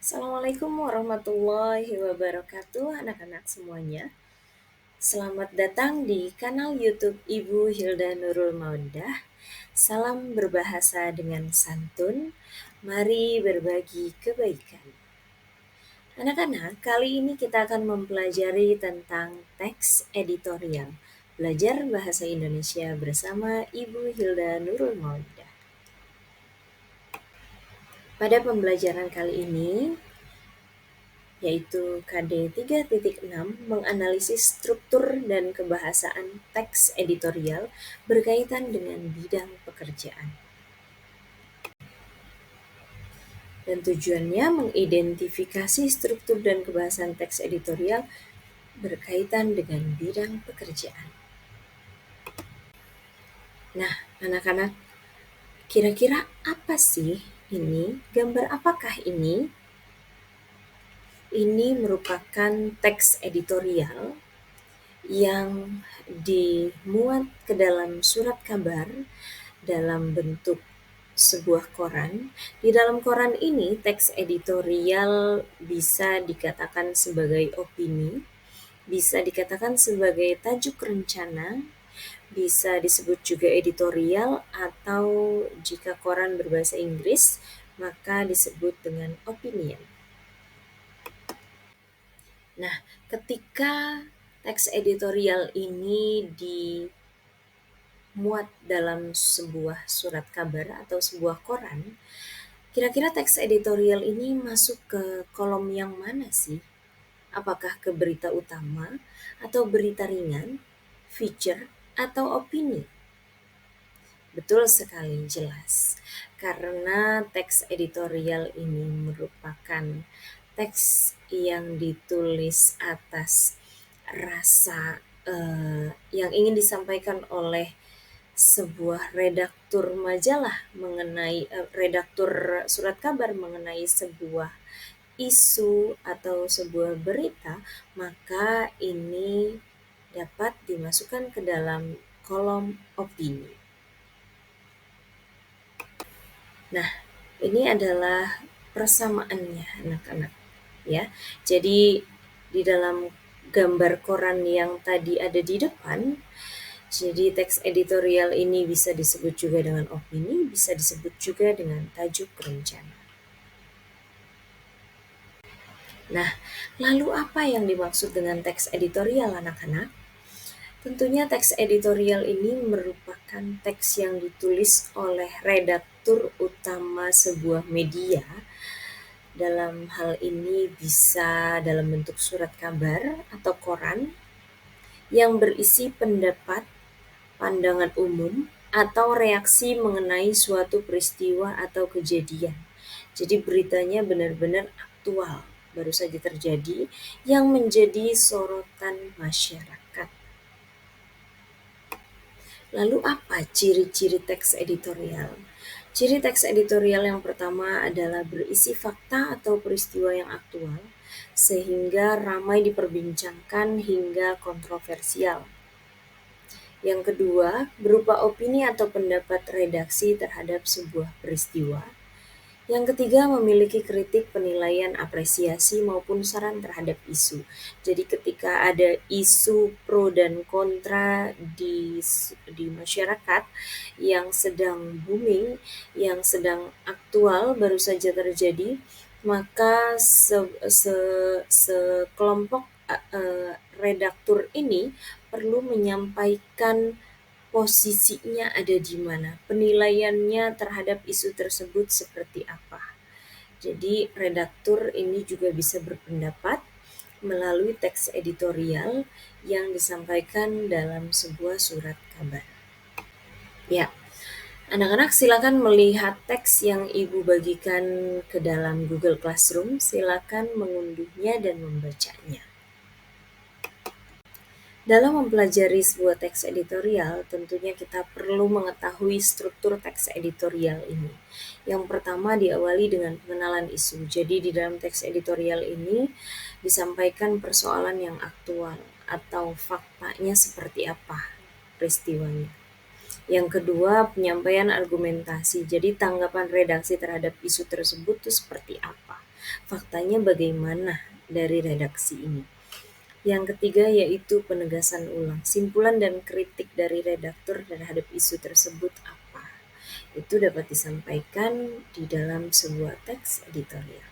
Assalamualaikum warahmatullahi wabarakatuh, anak-anak semuanya. Selamat datang di kanal YouTube Ibu Hilda Nurul Mauddah. Salam berbahasa dengan santun. Mari berbagi kebaikan. Anak-anak, kali ini kita akan mempelajari tentang teks editorial. Belajar bahasa Indonesia bersama Ibu Hilda Nurul Mauddah. Pada pembelajaran kali ini, yaitu KD 3.6 menganalisis struktur dan kebahasaan teks editorial berkaitan dengan bidang pekerjaan. Dan tujuannya mengidentifikasi struktur dan kebahasaan teks editorial berkaitan dengan bidang pekerjaan. Nah, anak-anak, kira-kira apa sih ini? Gambar apakah ini? Ini merupakan teks editorial yang dimuat ke dalam surat kabar dalam bentuk sebuah koran. Di dalam koran ini, teks editorial bisa dikatakan sebagai opini, bisa dikatakan sebagai tajuk rencana, bisa disebut juga editorial, atau jika koran berbahasa Inggris, maka disebut dengan opinion. Nah, ketika teks editorial ini dimuat dalam sebuah surat kabar atau sebuah koran, kira-kira teks editorial ini masuk ke kolom yang mana sih? Apakah ke berita utama, atau berita ringan, feature, atau opini? Betul sekali, jelas. Karena teks editorial ini merupakan teks yang ditulis atas rasa yang ingin disampaikan oleh sebuah redaktur majalah mengenai redaktur surat kabar mengenai sebuah isu atau sebuah berita, maka ini dapat dimasukkan ke dalam kolom opini. Nah, ini adalah persamaannya anak-anak, ya. Jadi di dalam gambar koran yang tadi ada di depan, jadi teks editorial ini bisa disebut juga dengan opini, bisa disebut juga dengan tajuk rencana. Nah, lalu apa yang dimaksud dengan teks editorial anak-anak? Tentunya teks editorial ini merupakan teks yang ditulis oleh redaktur utama sebuah media. Dalam hal ini bisa dalam bentuk surat kabar atau koran yang berisi pendapat, pandangan umum, atau reaksi mengenai suatu peristiwa atau kejadian. Jadi beritanya benar-benar aktual, baru saja terjadi, yang menjadi sorotan masyarakat. Lalu apa ciri-ciri teks editorial? Ciri teks editorial yang pertama adalah berisi fakta atau peristiwa yang aktual, sehingga ramai diperbincangkan hingga kontroversial. Yang kedua, berupa opini atau pendapat redaksi terhadap sebuah peristiwa. Yang ketiga, memiliki kritik, penilaian, apresiasi, maupun saran terhadap isu. Jadi ketika ada isu pro dan kontra di masyarakat yang sedang booming, yang sedang aktual, baru saja terjadi, maka sekelompok redaktur ini perlu menyampaikan posisinya ada di mana, penilaiannya terhadap isu tersebut seperti apa. Jadi redaktur ini juga bisa berpendapat melalui teks editorial yang disampaikan dalam sebuah surat kabar. Ya, anak-anak silakan melihat teks yang Ibu bagikan ke dalam Google Classroom, silakan mengunduhnya dan membacanya. Dalam mempelajari sebuah teks editorial, tentunya kita perlu mengetahui struktur teks editorial ini. Yang pertama diawali dengan pengenalan isu. Jadi di dalam teks editorial ini disampaikan persoalan yang aktual atau faktanya seperti apa peristiwanya. Yang kedua, penyampaian argumentasi. Jadi tanggapan redaksi terhadap isu tersebut itu seperti apa? Faktanya bagaimana dari redaksi ini? Yang ketiga yaitu penegasan ulang. Simpulan dan kritik dari redaktur terhadap isu tersebut apa? Itu dapat disampaikan di dalam sebuah teks editorial.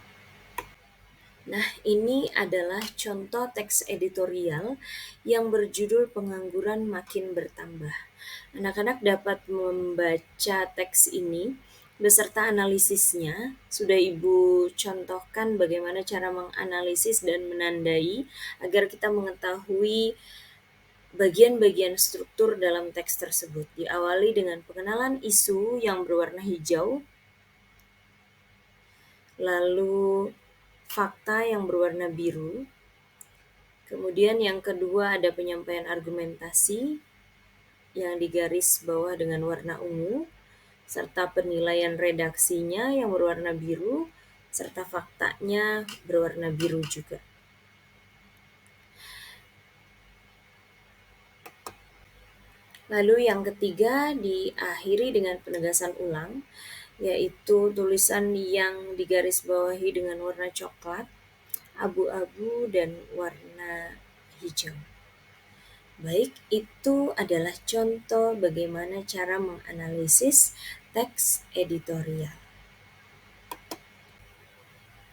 Nah, ini adalah contoh teks editorial yang berjudul "Pengangguran Makin Bertambah". Anak-anak dapat membaca teks ini beserta analisisnya. Sudah Ibu contohkan bagaimana cara menganalisis dan menandai agar kita mengetahui bagian-bagian struktur dalam teks tersebut. Diawali dengan pengenalan isu yang berwarna hijau, lalu fakta yang berwarna biru. Kemudian yang kedua ada penyampaian argumentasi yang digaris bawah dengan warna ungu, serta penilaian redaksinya yang berwarna biru, serta faktanya berwarna biru juga. Lalu yang ketiga diakhiri dengan penegasan ulang, yaitu tulisan yang digaris bawahi dengan warna coklat, abu-abu, dan warna hijau. Baik, itu adalah contoh bagaimana cara menganalisis teks editorial.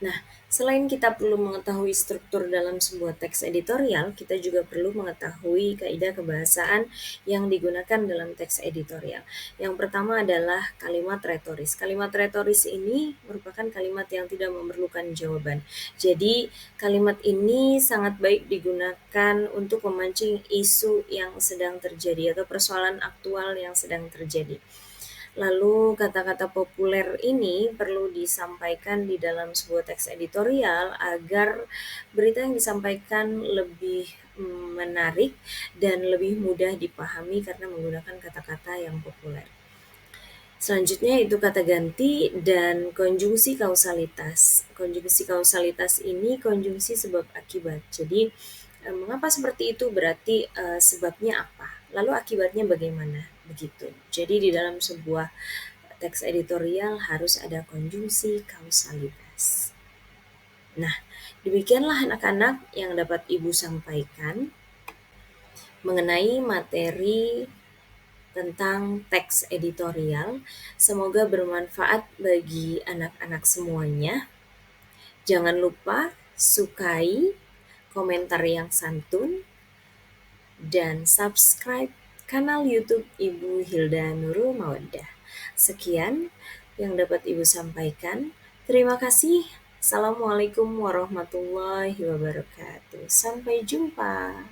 Nah, selain kita perlu mengetahui struktur dalam sebuah teks editorial, kita juga perlu mengetahui kaidah kebahasaan yang digunakan dalam teks editorial. Yang pertama adalah kalimat retoris. Kalimat retoris ini merupakan kalimat yang tidak memerlukan jawaban. Jadi, kalimat ini sangat baik digunakan untuk memancing isu yang sedang terjadi atau persoalan aktual yang sedang terjadi. Lalu kata-kata populer ini perlu disampaikan di dalam sebuah teks editorial agar berita yang disampaikan lebih menarik dan lebih mudah dipahami karena menggunakan kata-kata yang populer. Selanjutnya itu kata ganti dan konjungsi kausalitas. Konjungsi kausalitas ini konjungsi sebab akibat. Jadi mengapa seperti itu berarti sebabnya apa? Lalu akibatnya bagaimana? Begitu. Jadi di dalam sebuah teks editorial harus ada konjungsi kausalitas. Nah, demikianlah anak-anak yang dapat Ibu sampaikan mengenai materi tentang teks editorial. Semoga bermanfaat bagi anak-anak semuanya. Jangan lupa sukai, komentar yang santun, dan subscribe kanal YouTube Ibu Hilda Nurul Mawaddah. Sekian yang dapat Ibu sampaikan. Terima kasih. Assalamualaikum warahmatullahi wabarakatuh. Sampai jumpa.